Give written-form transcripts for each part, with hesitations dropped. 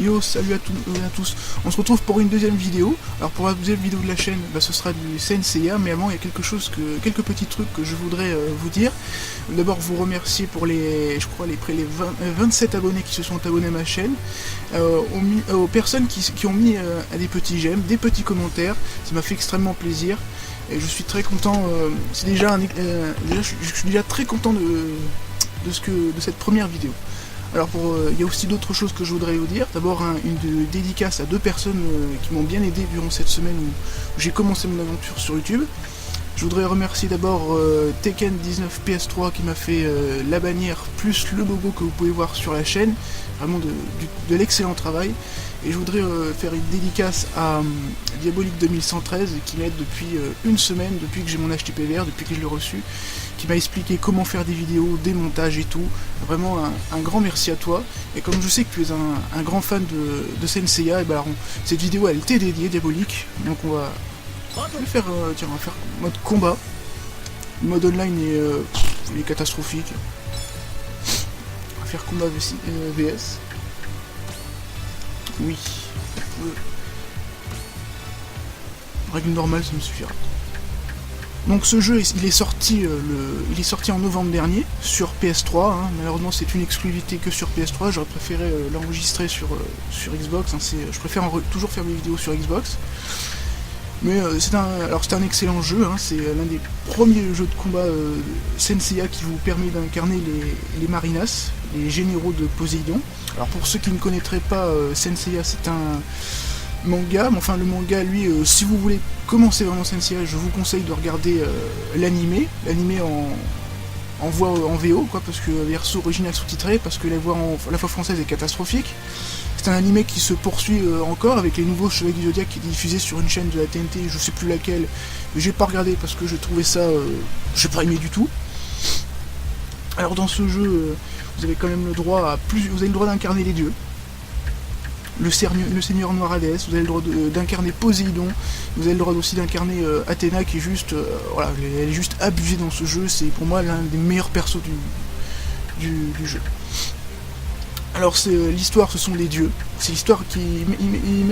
Yo, salut à tous. On se retrouve pour une deuxième vidéo. Alors pour la deuxième vidéo de la chaîne, ce sera du Saint Seiya, mais avant il y a quelques petits trucs que je voudrais vous dire. D'abord vous remercier pour les 27 abonnés qui se sont abonnés à ma chaîne, aux personnes qui ont mis des petits j'aime, des petits commentaires, ça m'a fait extrêmement plaisir. Et je suis très content, je suis déjà très content de cette première vidéo. Alors il y a aussi d'autres choses que je voudrais vous dire. D'abord une dédicace à deux personnes qui m'ont bien aidé durant cette semaine où j'ai commencé mon aventure sur YouTube. Je voudrais remercier d'abord Tekken19 PS3 qui m'a fait la bannière plus le logo que vous pouvez voir sur la chaîne. Vraiment de l'excellent travail. Et je voudrais faire une dédicace à Diabolique 2113 qui m'aide depuis une semaine, depuis que j'ai mon HTPVR, depuis que je l'ai reçu, qui m'a expliqué comment faire des vidéos, des montages et tout. Vraiment un grand merci à toi. Et comme je sais que tu es un grand fan de Saint Seiya, et ben alors, cette vidéo elle t'est dédiée, Diabolique. Donc on va faire mode combat. Le mode online est catastrophique. On va faire combat VS. Oui. Règle normale, ça me suffira. Donc ce jeu, il est sorti en novembre dernier sur PS3. Hein. Malheureusement, c'est une exclusivité que sur PS3. J'aurais préféré l'enregistrer sur Xbox. Hein. Je préfère toujours faire mes vidéos sur Xbox. Mais c'est un excellent jeu. Hein. C'est l'un des premiers jeux de combat Saint Seiya qui vous permet d'incarner les Marinas, les généraux de Poséidon. Alors pour ceux qui ne connaîtraient pas Saint Seiya, c'est un manga, mais enfin le manga lui, si vous voulez commencer vraiment Saint Seiya, je vous conseille de regarder l'animé en voix en VO, quoi, parce que version originale sous-titrée, parce que la voix française est catastrophique. C'est un animé qui se poursuit encore avec les nouveaux Chevaliers du Zodiac qui est diffusé sur une chaîne de la TNT, je sais plus laquelle, mais j'ai pas regardé parce que je trouvais ça, j'ai pas aimé du tout. Alors dans ce jeu, vous avez quand même le droit vous avez le droit d'incarner les dieux. Le Seigneur Noir Hadès, vous avez le droit d'incarner Poséidon, vous avez le droit aussi d'incarner Athéna qui est juste, voilà, elle est juste abusée dans ce jeu, c'est pour moi l'un des meilleurs persos du jeu. Alors l'histoire, ce sont des dieux, c'est l'histoire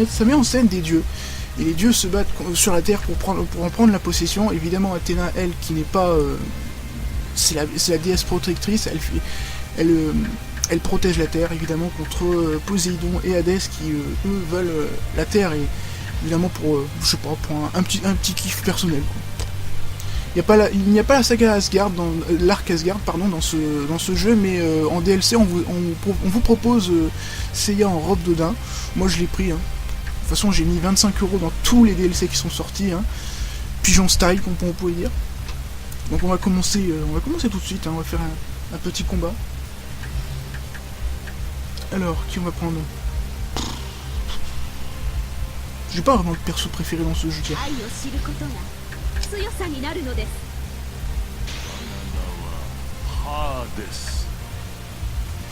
ça met en scène des dieux, et les dieux se battent sur la terre pour en prendre la possession. Évidemment Athéna, elle, qui n'est pas, c'est la déesse protectrice, elle protège la Terre, évidemment, contre Poséidon et Hadès qui, eux, veulent la Terre, et évidemment pour, je sais pas, pour un petit kiff personnel, quoi. Il n'y a pas la saga Asgard, l'arc Asgard, pardon, dans ce jeu, mais en DLC, on vous propose Seiya en robe d'Odin. Moi, je l'ai pris, hein. De toute façon, j'ai mis 25 € dans tous les DLC qui sont sortis, hein. Pigeon style, comme on pourrait dire. Donc on va commencer tout de suite, hein. On va faire un petit combat. Alors, qui on va prendre? J'ai pas vraiment de perso préféré dans ce jeu.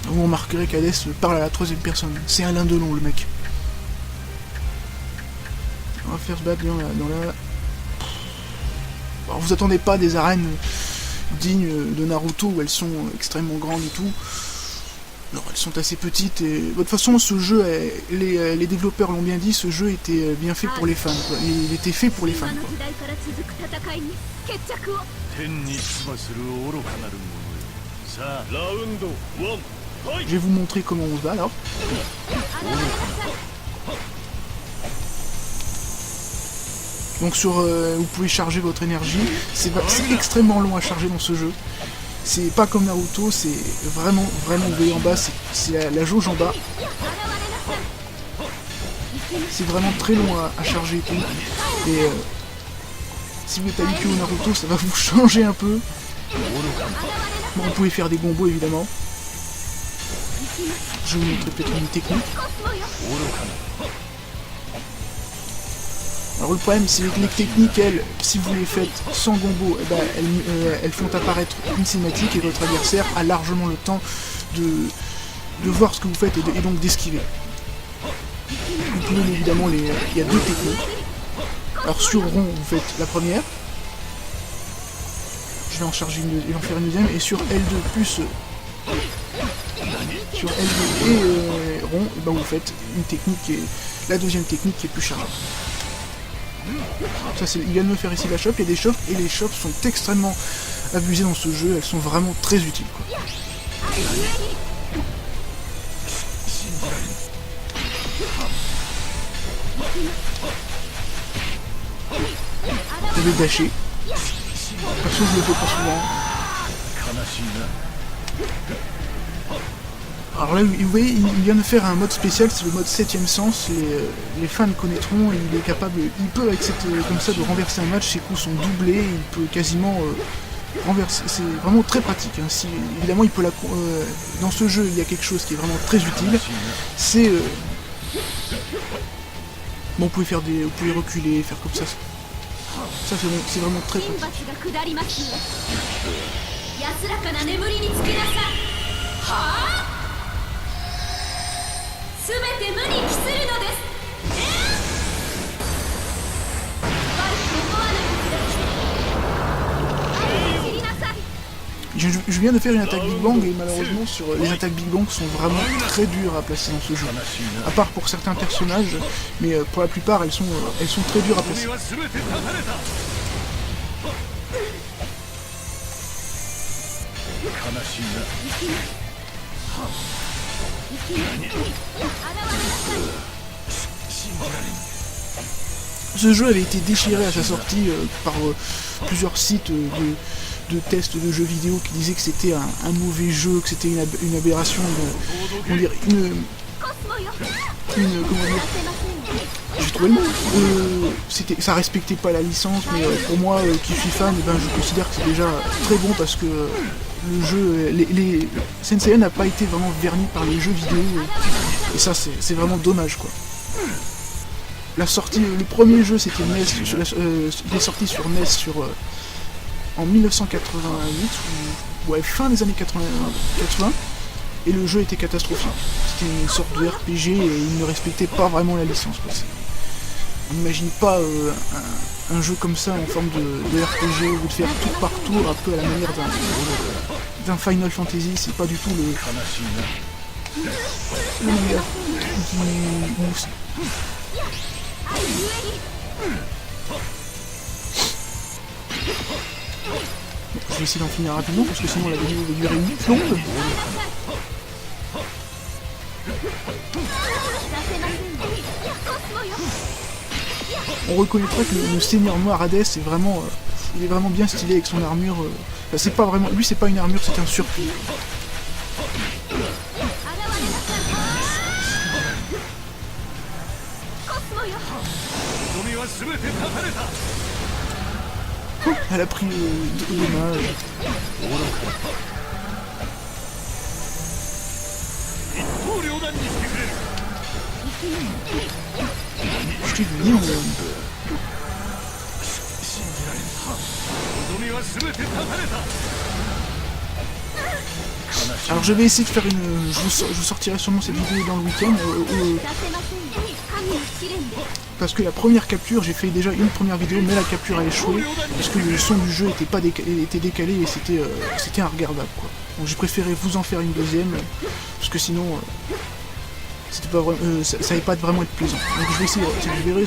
Vous remarquerez qu'Hadès parle à la troisième personne. C'est un lindelon, le mec. On va faire se battre dans la... Alors vous attendez pas des arènes dignes de Naruto où elles sont extrêmement grandes et tout. Non, elles sont assez petites, et de toute façon ce jeu, les développeurs l'ont bien dit, ce jeu était bien fait pour les fans, quoi. Il était fait pour les fans, quoi. Je vais vous montrer comment on se bat alors. Donc vous pouvez charger votre énergie, c'est extrêmement long à charger dans ce jeu. C'est pas comme Naruto, c'est vraiment, vous voyez en bas, c'est la jauge en bas. C'est vraiment très long à charger et tout. Et si vous êtes habitué au Naruto, ça va vous changer un peu. Bon, vous pouvez faire des combos évidemment. Je vais vous montrer peut-être une technique. Alors le problème, c'est que les techniques, elles, si vous les faites sans combo, eh ben, elles font apparaître une cinématique et votre adversaire a largement le temps de voir ce que vous faites et donc d'esquiver. Vous pouvez évidemment, il y a deux techniques. Alors sur rond, vous faites la première. Je vais en charger et en faire une deuxième. Et sur L2 plus... sur L2 et rond, et ben vous faites une technique qui est la deuxième technique qui est plus chargeable. Ça, il vient de me faire ici la chope, il y a des chopes, et les chopes sont extrêmement abusées dans ce jeu, elles sont vraiment très utiles, quoi. Je vais dasher. Perso, je le fais pas souvent. Alors là, vous voyez, il vient de faire un mode spécial, c'est le mode 7ème sens, les fans connaîtront, il est capable, il peut avec comme ça de renverser un match, ses coups sont doublés, il peut quasiment renverser, c'est vraiment très pratique. Hein. Si, évidemment, il peut dans ce jeu, il y a quelque chose qui est vraiment très utile, c'est... bon, vous pouvez reculer, faire comme ça. Ça, c'est vraiment très pratique. Je viens de faire une attaque Big Bang et malheureusement les attaques Big Bang sont vraiment très dures à placer dans ce jeu. À part pour certains personnages, mais pour la plupart elles sont très dures à placer. Ce jeu avait été déchiré à sa sortie par plusieurs sites de tests de jeux vidéo qui disaient que c'était un mauvais jeu, que c'était une aberration, comment dire, comment dire, j'ai trouvé le mot, ça respectait pas la licence, mais pour moi qui suis fan, ben, je considère que c'est déjà très bon parce que le jeu, Senseiya n'a pas été vraiment verni par les jeux vidéo, et ça c'est vraiment dommage, quoi. Le premier jeu c'était NES, il est sorti sur NES en 1988, ouais, fin des années 80, et le jeu était catastrophique. C'était une sorte de RPG et il ne respectait pas vraiment la licence. On n'imagine pas un jeu comme ça en forme de RPG ou de faire tour par tour, un peu à la manière d'un Final Fantasy, c'est pas du tout le meilleur qui... Je vais essayer d'en finir rapidement parce que sinon la vidéo va durer une plombe. On reconnaîtra que le seigneur noir Hades est vraiment, il est vraiment bien stylé avec son armure. Enfin, c'est pas vraiment, lui c'est pas une armure, c'est un surplis. Elle a pris le dommage. Je t'ai vu, alors je vais essayer de faire une... Je vous sortirai sûrement cette vidéo dans le week-end. Parce que la première capture, j'ai fait déjà une première vidéo, mais la capture a échoué. Parce que le son du jeu était décalé et c'était regardable, quoi. Donc j'ai préféré vous en faire une deuxième. Parce que sinon... c'était pas vraiment, ça allait pas vraiment être plaisant. Donc je vais essayer, vous verrez.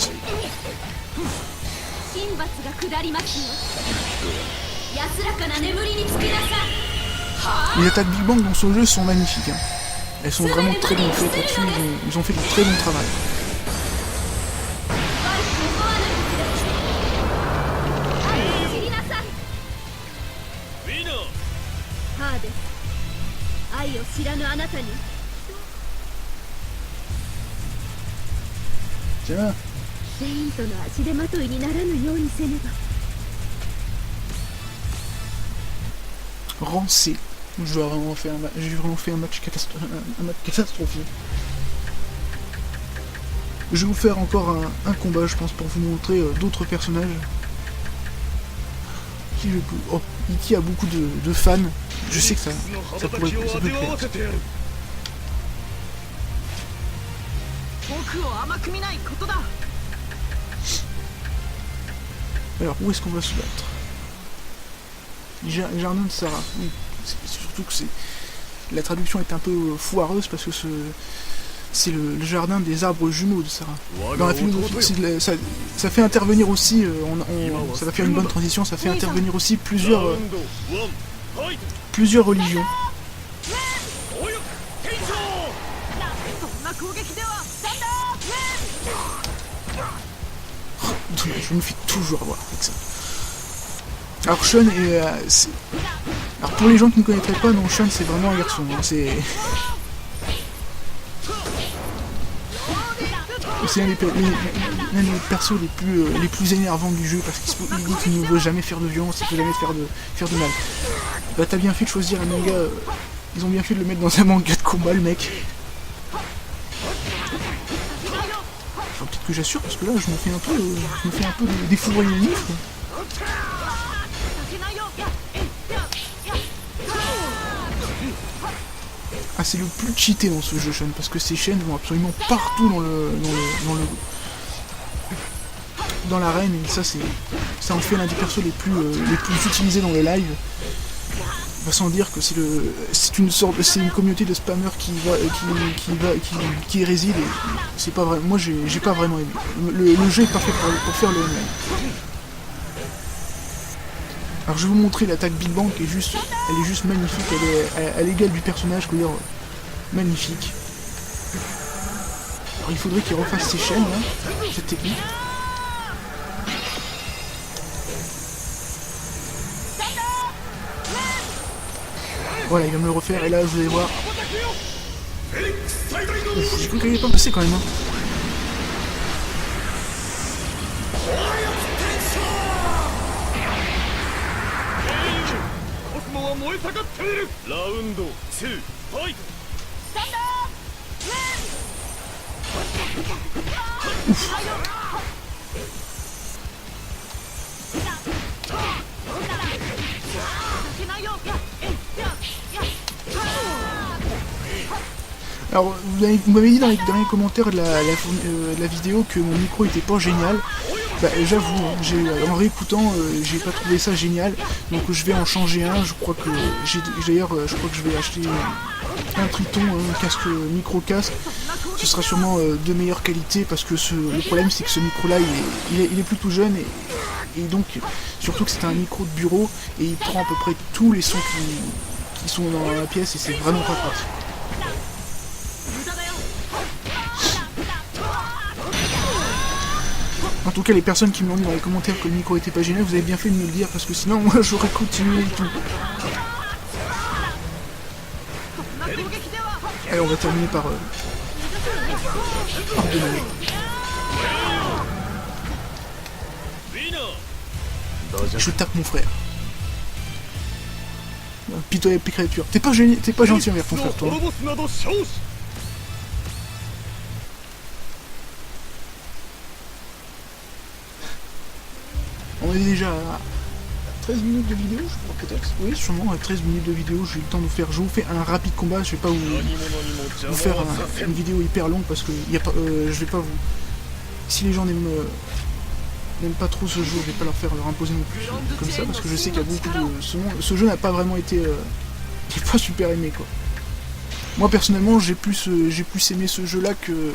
Les attaques Big Bang dans ce jeu sont magnifiques. Hein. Elles sont vraiment très bien faites là-dessus, ils ont fait du très bon travail. Tiens. Rancé. J'ai vraiment fait un match catastrophique. Je vais vous faire encore un combat, je pense, pour vous montrer d'autres personnages. Iki a beaucoup de fans. Je sais que ça peut plaire. Alors, où est-ce qu'on va se battre? Jardin de Sarah. Oui, c'est surtout que la traduction est un peu foireuse parce que c'est le jardin des arbres jumeaux de Sarah. Dans la philosophie, ça fait intervenir aussi, ça va faire une bonne transition, ça fait intervenir aussi plusieurs religions. Je me fais toujours avoir avec ça. Alors Sean est... alors pour les gens qui ne connaîtraient pas, non, Sean c'est vraiment un garçon. Hein, c'est un des persos les plus énervants du jeu parce qu'il dit qu'il ne veut jamais faire de violence, il ne veut jamais faire de mal. Bah t'as bien fait de choisir un manga... ils ont bien fait de le mettre dans un manga de combat, le mec. Enfin, peut-être que j'assure parce que là je me fais un peu défourailler le livre. Ah, c'est le plus cheaté dans ce jeu, Sean, parce que ces chaînes vont absolument partout dans l'arène, et ça en fait l'un des persos les plus utilisés dans le live. Bah, sans dire que c'est une communauté de spammers qui y réside, et c'est pas vrai. Moi, j'ai pas vraiment aimé. Le jeu est parfait pour faire le online. Alors je vais vous montrer l'attaque Big Bang qui est juste, elle est juste magnifique, elle est à l'égal du personnage, je veux dire, magnifique. Alors il faudrait qu'il refasse ses chaînes, là, cette technique. Voilà, il va me le refaire, et là vous allez voir. J'ai cru qu'il n'allait pas passer quand même. Hein. Ouf. Alors, vous m'avez dit dans les commentaires de la vidéo que mon micro était pas génial. Bah, j'avoue, en réécoutant, j'ai pas trouvé ça génial, donc je vais en changer un. Je crois que je vais acheter un Triton, un casque micro-casque. Ce sera sûrement de meilleure qualité parce que le problème c'est que ce micro-là, il est plutôt jeune et donc surtout que c'est un micro de bureau et il prend à peu près tous les sons qui sont dans la pièce et c'est vraiment pas pratique. En tout cas, les personnes qui m'ont dit dans les commentaires que le micro était pas génial, vous avez bien fait de me le dire parce que sinon, moi, j'aurais continué et tout. Allez, on va terminer par ordonner. Je tape mon frère. Pitoyable créature. T'es pas gentil envers ton frère, toi. On est déjà à 13 minutes de vidéo, je crois peut-être. Oui, sûrement à 13 minutes de vidéo, j'ai eu le temps de vous faire. Je vous fais un rapide combat, je vais pas vous faire une vidéo hyper longue parce que je vais pas vous. Si les gens n'aiment pas trop ce jeu, je vais pas leur imposer non plus comme ça parce que je sais qu'il y a beaucoup de. Ce jeu n'a pas vraiment été. J'ai pas super aimé quoi. Moi personnellement, j'ai plus aimé ce jeu-là que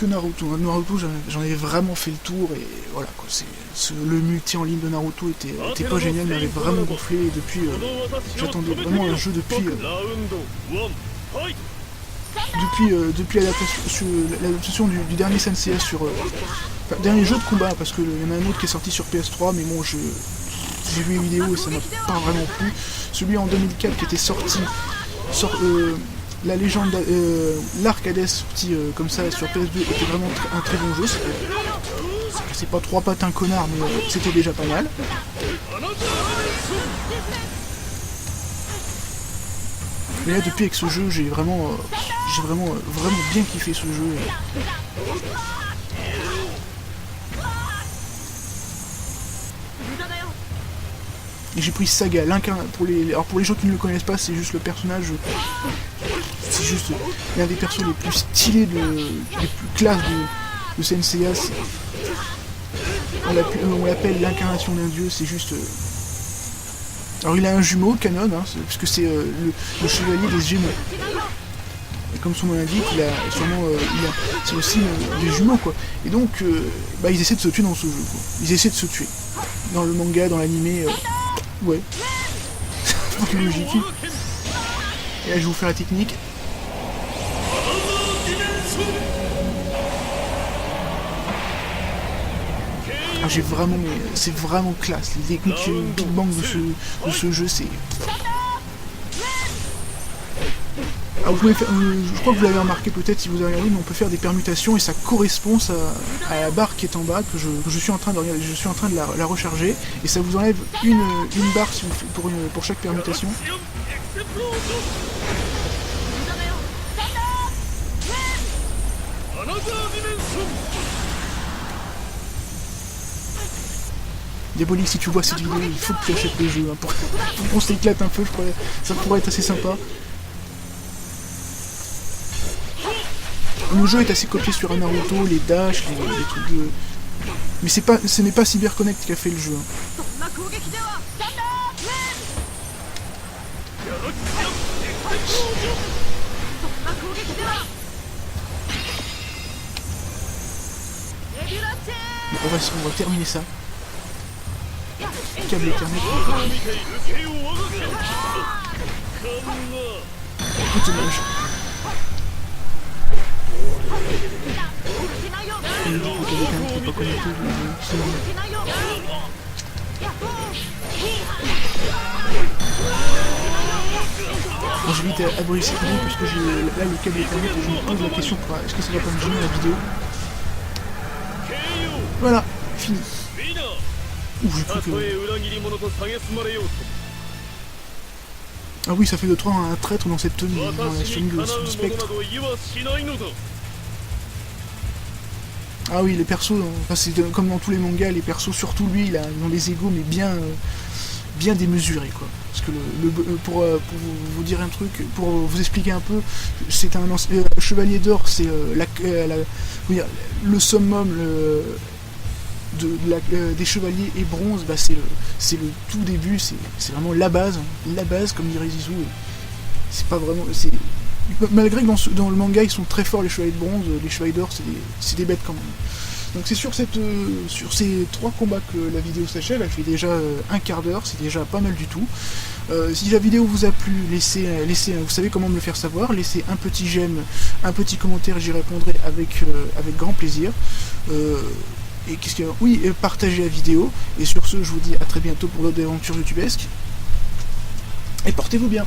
Naruto. Naruto, j'en avais vraiment fait le tour et voilà quoi. Le multi en ligne de Naruto était pas génial, mais m'avait vraiment gonflé et depuis j'attendais vraiment un jeu depuis l'adaptation du dernier Senseiya sur dernier jeu de combat parce qu'il y en a un autre qui est sorti sur PS3 mais bon j'ai vu les vidéos et ça m'a pas vraiment plu. Celui en 2004 qui était sorti la légende, l'arc Hades sorti comme ça sur PS2 était vraiment un très bon jeu. C'est pas trois pattes un connard, mais c'était déjà pas mal. Mais là, depuis avec ce jeu, j'ai vraiment bien kiffé ce jeu. Et j'ai pris Saga, pour les gens qui ne le connaissent pas, c'est juste le personnage. C'est juste l'un des persos les plus stylés, les plus classes de Senseiya. On l'appelle l'incarnation d'un dieu, c'est juste. Alors il a un jumeau, Canon, hein, puisque c'est le chevalier des Gémeaux. et comme son nom l'indique, c'est aussi des jumeaux, quoi. Et donc, bah, ils essaient de se tuer dans ce jeu, quoi. Ils essaient de se tuer. Dans le manga, dans l'animé, ouais. C'est logique. Et là, je vais vous faire la technique. Ah, c'est vraiment classe. Les techniques Big Bang de ce jeu, c'est... Ah, vous pouvez faire, je crois que vous l'avez remarqué peut-être si vous avez regardé, mais on peut faire des permutations et ça correspond à la barre qui est en bas que je suis en train de regarder, je suis en train de la recharger et ça vous enlève une barre si vous, pour chaque permutation. Diabolique, si tu vois cette vidéo, il faut que tu achètes le jeu, hein, pour qu'on s'éclate un peu, je crois, ça pourrait être assez sympa. Le jeu est assez copié sur un Naruto, les dash, les trucs de... Mais ce n'est pas CyberConnect qui a fait le jeu. Hein. Bon, on va terminer ça. Câble Ethernet. Tout dommage. Bon, je vais vite abonner cette vidéo parce que là le câble Ethernet et je me pose la question est-ce que ça va pas me gêner la vidéo. Voilà, fini. Ouh, j'ai cru que... Ah oui, ça fait de toi un traître dans cette tenue, dans la tenue du spectre. Ah oui, les persos, enfin, c'est comme dans tous les mangas, les persos, surtout lui, ils ont des égos, mais bien démesurés, quoi. Parce que pour vous dire un truc, pour vous expliquer un peu, c'est un chevalier d'or, c'est le summum des chevaliers, et bronze, bah, c'est le tout début, c'est vraiment la base, comme dirait Zizou. C'est pas vraiment... Malgré que dans le manga ils sont très forts les chevaliers de bronze, les chevaliers d'or c'est des bêtes quand même. Donc c'est sur ces 3 combats que la vidéo s'achève. Elle fait déjà un quart d'heure, c'est déjà pas mal du tout. Si la vidéo vous a plu, laissez, vous savez comment me le faire savoir, laissez un petit j'aime, un petit commentaire, j'y répondrai avec grand plaisir. Et qu'est-ce qu'il y a ? Oui, partagez la vidéo. Et sur ce, je vous dis à très bientôt pour d'autres aventures youtubesques. Et portez-vous bien.